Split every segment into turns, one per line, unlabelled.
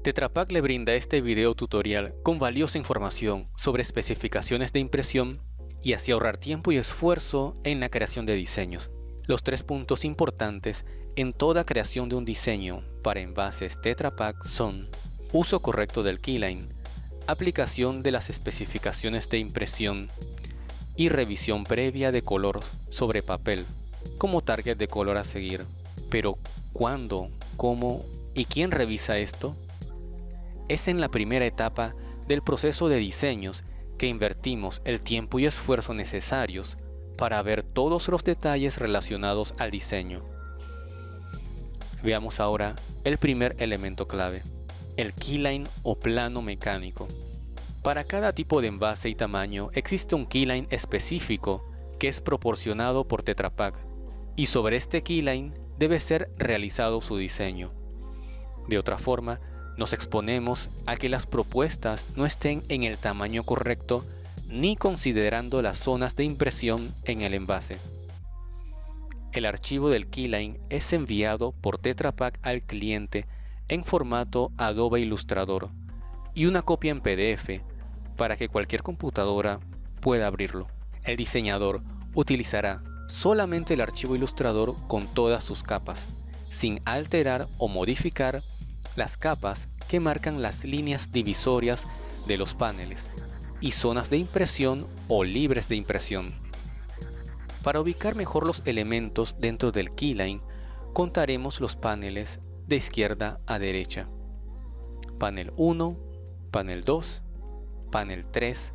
Tetra Pak le brinda este video tutorial con valiosa información sobre especificaciones de impresión y así ahorrar tiempo y esfuerzo en la creación de diseños. Los 3 puntos importantes en toda creación de un diseño para envases Tetra Pak son: uso correcto del keyline, aplicación de las especificaciones de impresión y revisión previa de color sobre papel como target de color a seguir. Pero ¿cuándo, cómo y quién revisa esto? Es en la primera etapa del proceso de diseños que invertimos el tiempo y esfuerzo necesarios para ver todos los detalles relacionados al diseño. Veamos ahora el primer elemento clave, el keyline o plano mecánico. Para cada tipo de envase y tamaño existe un keyline específico que es proporcionado por Tetra Pak, y sobre este keyline debe ser realizado su diseño. De otra forma, nos exponemos a que las propuestas no estén en el tamaño correcto ni considerando las zonas de impresión en el envase. El archivo del keyline es enviado por Tetra Pak al cliente en formato Adobe Illustrator y una copia en PDF para que cualquier computadora pueda abrirlo. El diseñador utilizará solamente el archivo Illustrator con todas sus capas, sin alterar o modificar las capas que marcan las líneas divisorias de los paneles y zonas de impresión o libres de impresión. Para ubicar mejor los elementos dentro del keyline, contaremos los paneles de izquierda a derecha: panel 1, panel 2, panel 3,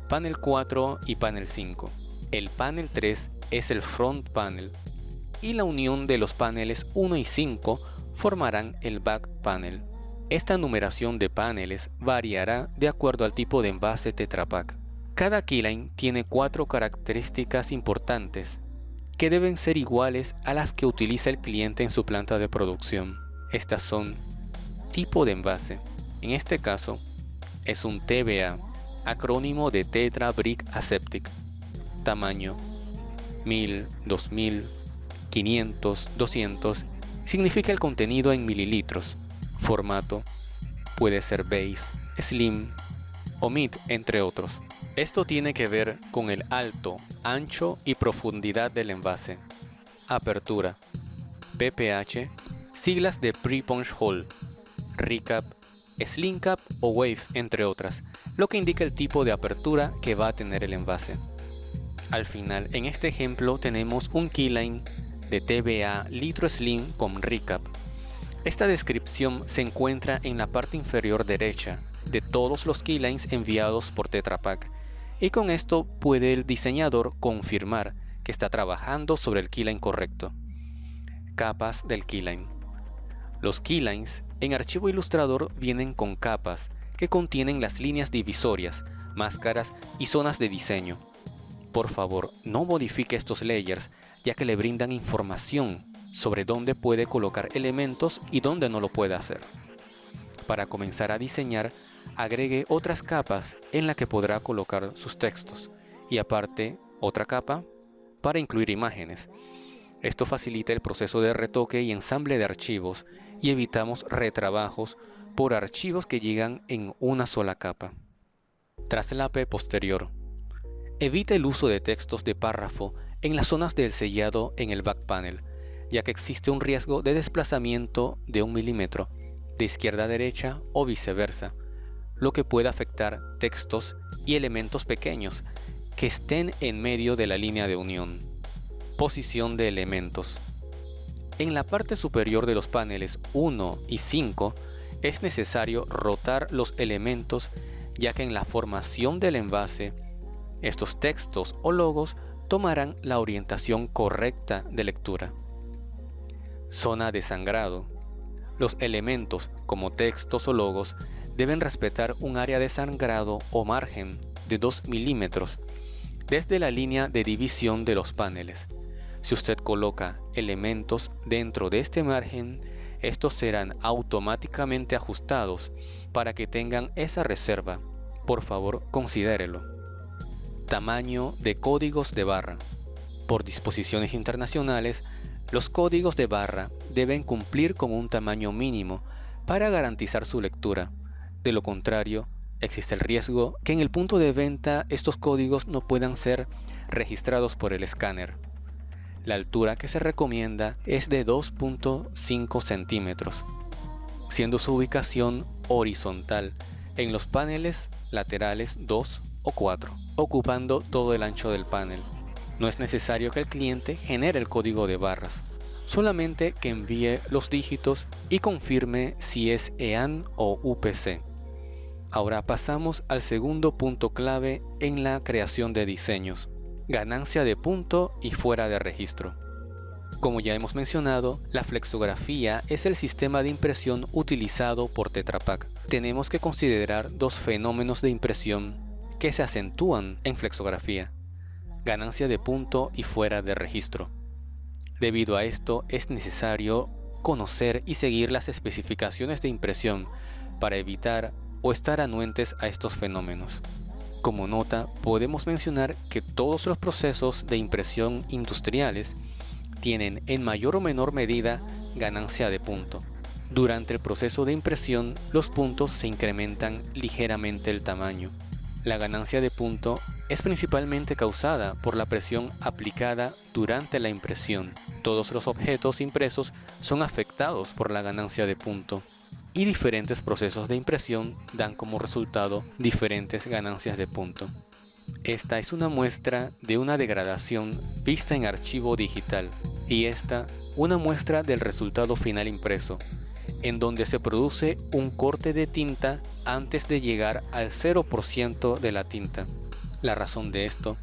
panel 4 y panel 5. El panel 3 es el front panel y la unión de los paneles 1 y 5 formarán el back panel. Esta numeración de paneles variará de acuerdo al tipo de envase Tetra Pak. Cada keyline tiene 4 características importantes que deben ser iguales a las que utiliza el cliente en su planta de producción. Estas son: tipo de envase, en este caso es un TBA, acrónimo de Tetra Brick Aseptic. Tamaño: 1000, 2000, 500, 200, significa el contenido en mililitros. Formato: puede ser base, slim o mid, entre otros. Esto tiene que ver con el alto, ancho y profundidad del envase. Apertura: PPH, siglas de Pre-Punch Hole, Recap, Slim Cap o Wave, entre otras, lo que indica el tipo de apertura que va a tener el envase. Al final, en este ejemplo tenemos un keyline de TBA litro slim con recap. Esta descripción se encuentra en la parte inferior derecha de todos los keylines enviados por Tetra Pak, y con esto puede el diseñador confirmar que está trabajando sobre el keyline correcto. Capas del keyline. Los keylines en archivo Illustrator vienen con capas que contienen las líneas divisorias, máscaras y zonas de diseño. Por favor, no modifique estos layers, ya que le brindan información sobre dónde puede colocar elementos y dónde no lo puede hacer. Para comenzar a diseñar, agregue otras capas en la que podrá colocar sus textos, y aparte otra capa para incluir imágenes. Esto facilita el proceso de retoque y ensamble de archivos y evitamos retrabajos por archivos que llegan en una sola capa. Traslape posterior. Evita el uso de textos de párrafo en las zonas del sellado en el back panel, ya que existe un riesgo de desplazamiento de 1 milímetro de izquierda a derecha o viceversa, lo que puede afectar textos y elementos pequeños que estén en medio de la línea de unión. Posición de elementos. En la parte superior de los paneles 1 y 5 es necesario rotar los elementos, ya que en la formación del envase estos textos o logos tomarán la orientación correcta de lectura. Zona de sangrado. Los elementos, como textos o logos, deben respetar un área de sangrado o margen de 2 milímetros desde la línea de división de los paneles. Si usted coloca elementos dentro de este margen, estos serán automáticamente ajustados para que tengan esa reserva. Por favor, considérelo. Tamaño de códigos de barra. Por disposiciones internacionales, los códigos de barra deben cumplir con un tamaño mínimo para garantizar su lectura. De lo contrario, existe el riesgo que en el punto de venta estos códigos no puedan ser registrados por el escáner. La altura que se recomienda es de 2.5 centímetros, siendo su ubicación horizontal en los paneles laterales 2 o 4, ocupando todo el ancho del panel. No es necesario que el cliente genere el código de barras, solamente que envíe los dígitos y confirme si es EAN o UPC. Ahora pasamos al segundo punto clave en la creación de diseños: ganancia de punto y fuera de registro. Como ya hemos mencionado, la flexografía es el sistema de impresión utilizado por Tetra Pak. Tenemos que considerar dos fenómenos de impresión que se acentúan en flexografía: ganancia de punto y fuera de registro. Debido a esto, es necesario conocer y seguir las especificaciones de impresión para evitar o estar anuentes a estos fenómenos. Como nota, podemos mencionar que todos los procesos de impresión industriales tienen en mayor o menor medida ganancia de punto. Durante el proceso de impresión, los puntos se incrementan ligeramente el tamaño. La ganancia de punto es principalmente causada por la presión aplicada durante la impresión. Todos los objetos impresos son afectados por la ganancia de punto, y diferentes procesos de impresión dan como resultado diferentes ganancias de punto. Esta es una muestra de una degradación vista en archivo digital, y esta una muestra del resultado final impreso, en donde se produce un corte de tinta antes de llegar al 0% de la tinta. La razón de esto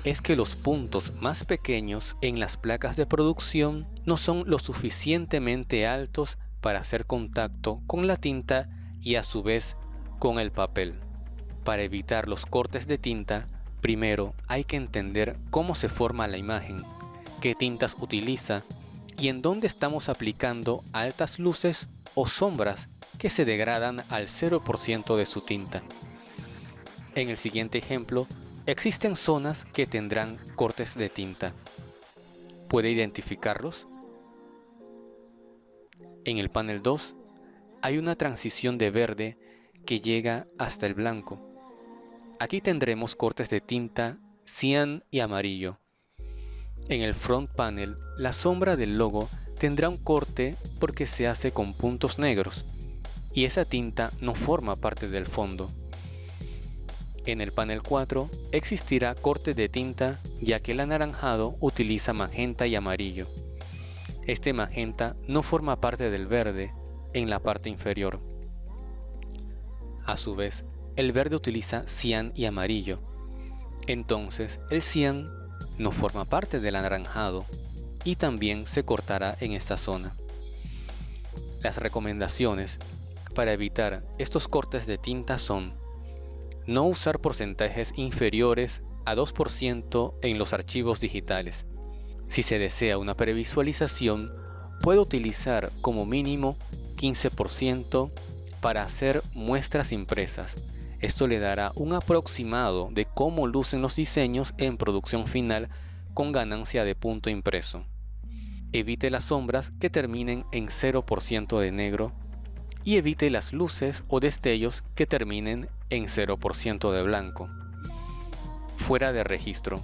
es que los puntos más pequeños en las placas de producción no son lo suficientemente altos para hacer contacto con la tinta y a su vez con el papel. Para evitar los cortes de tinta, primero hay que entender cómo se forma la imagen, qué tintas utiliza y en dónde estamos aplicando altas luces o sombras que se degradan al 0% de su tinta. En el siguiente ejemplo, existen zonas que tendrán cortes de tinta. ¿Puede identificarlos? En el panel 2 hay una transición de verde que llega hasta el blanco. Aquí tendremos cortes de tinta cian y amarillo. En el front panel, la sombra del logo tendrá un corte porque se hace con puntos negros y esa tinta no forma parte del fondo. En el panel 4 existirá corte de tinta ya que el anaranjado utiliza magenta y amarillo. Este magenta no forma parte del verde en la parte inferior. A su vez, el verde utiliza cian y amarillo. Entonces, el cian no forma parte del anaranjado y también se cortará en esta zona. Las recomendaciones para evitar estos cortes de tinta son: no usar porcentajes inferiores a 2% en los archivos digitales. Si se desea una previsualización, puede utilizar como mínimo 15% para hacer muestras impresas. Esto le dará un aproximado de cómo lucen los diseños en producción final con ganancia de punto impreso. Evite las sombras que terminen en 0% de negro y evite las luces o destellos que terminen en 0% de blanco. Fuera de registro.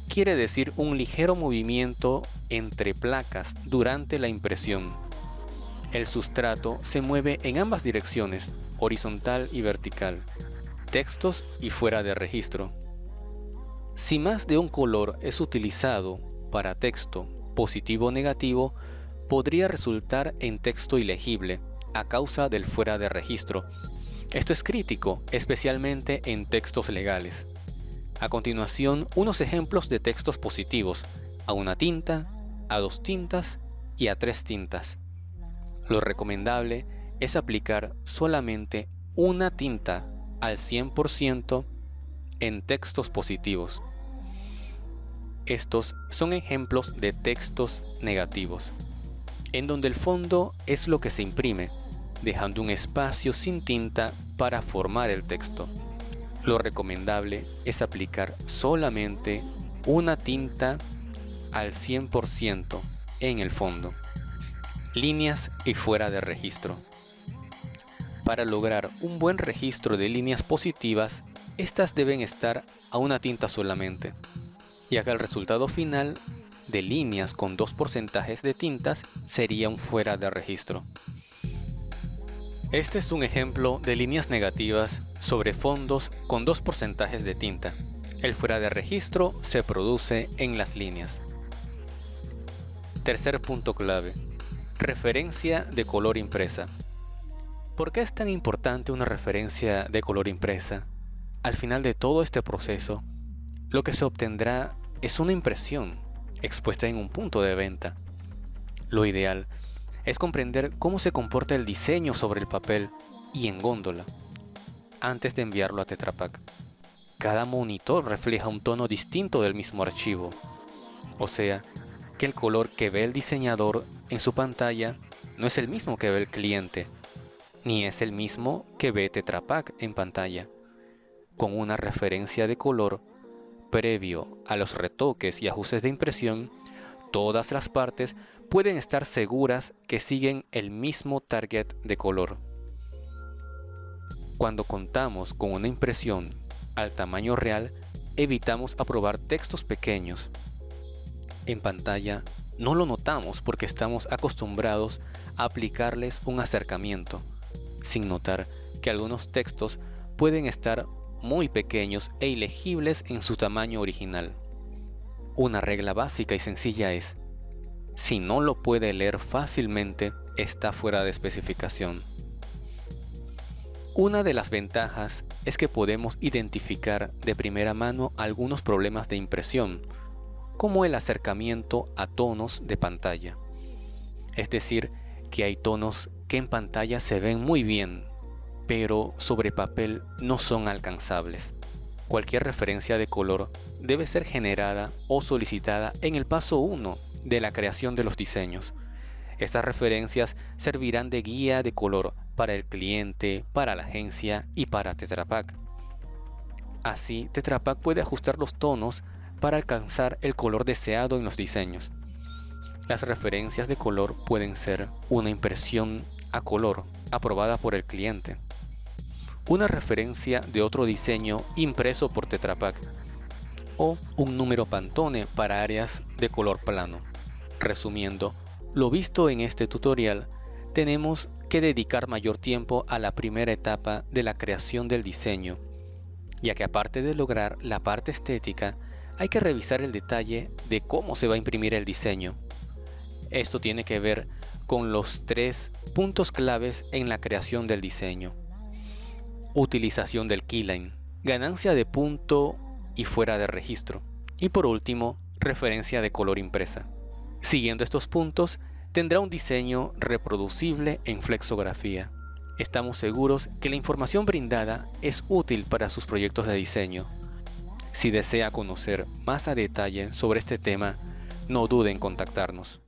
Quiere decir un ligero movimiento entre placas durante la impresión. El sustrato se mueve en ambas direcciones, horizontal y vertical. Textos y fuera de registro. Si más de un color es utilizado para texto positivo o negativo, podría resultar en texto ilegible a causa del fuera de registro. Esto es crítico, especialmente en textos legales. A continuación, unos ejemplos de textos positivos: a una tinta, a 2 tintas y a 3 tintas. Lo recomendable es aplicar solamente una tinta al 100% en textos positivos. Estos son ejemplos de textos negativos, en donde el fondo es lo que se imprime, dejando un espacio sin tinta para formar el texto. Lo recomendable es aplicar solamente una tinta al 100% en el fondo. Líneas y fuera de registro. Para lograr un buen registro de líneas positivas, estas deben estar a una tinta solamente, ya que el resultado final de líneas con 2 porcentajes de tintas sería un fuera de registro. Este es un ejemplo de líneas negativas sobre fondos con 2 porcentajes de tinta. El fuera de registro se produce en las líneas. Tercer punto clave: referencia de color impresa. ¿Por qué es tan importante una referencia de color impresa? Al final de todo este proceso, lo que se obtendrá es una impresión expuesta en un punto de venta. Lo ideal es comprender cómo se comporta el diseño sobre el papel y en góndola antes de enviarlo a Tetra Pak. Cada monitor refleja un tono distinto del mismo archivo, o sea, que el color que ve el diseñador en su pantalla no es el mismo que ve el cliente, ni es el mismo que ve Tetra Pak en pantalla. Con una referencia de color previo a los retoques y ajustes de impresión, todas las partes pueden estar seguras que siguen el mismo target de color. Cuando contamos con una impresión al tamaño real, evitamos aprobar textos pequeños. En pantalla no lo notamos porque estamos acostumbrados a aplicarles un acercamiento, sin notar que algunos textos pueden estar muy pequeños e ilegibles en su tamaño original. Una regla básica y sencilla es: si no lo puede leer fácilmente, está fuera de especificación. Una de las ventajas es que podemos identificar de primera mano algunos problemas de impresión, como el acercamiento a tonos de pantalla. Es decir, que hay tonos que en pantalla se ven muy bien, pero sobre papel no son alcanzables. Cualquier referencia de color debe ser generada o solicitada en el paso 1 de la creación de los diseños. Estas referencias servirán de guía de color para el cliente, para la agencia y para Tetra Pak. Así, Tetra Pak puede ajustar los tonos para alcanzar el color deseado en los diseños. Las referencias de color pueden ser una impresión a color aprobada por el cliente, una referencia de otro diseño impreso por Tetra Pak o un número Pantone para áreas de color plano. Resumiendo lo visto en este tutorial, tenemos que dedicar mayor tiempo a la primera etapa de la creación del diseño, ya que aparte de lograr la parte estética, hay que revisar el detalle de cómo se va a imprimir el diseño. Esto tiene que ver con los 3 puntos claves en la creación del diseño: utilización del keyline, ganancia de punto y fuera de registro, y por último, referencia de color impresa. Siguiendo estos puntos, tendrá un diseño reproducible en flexografía. Estamos seguros que la información brindada es útil para sus proyectos de diseño. Si desea conocer más a detalle sobre este tema, no dude en contactarnos.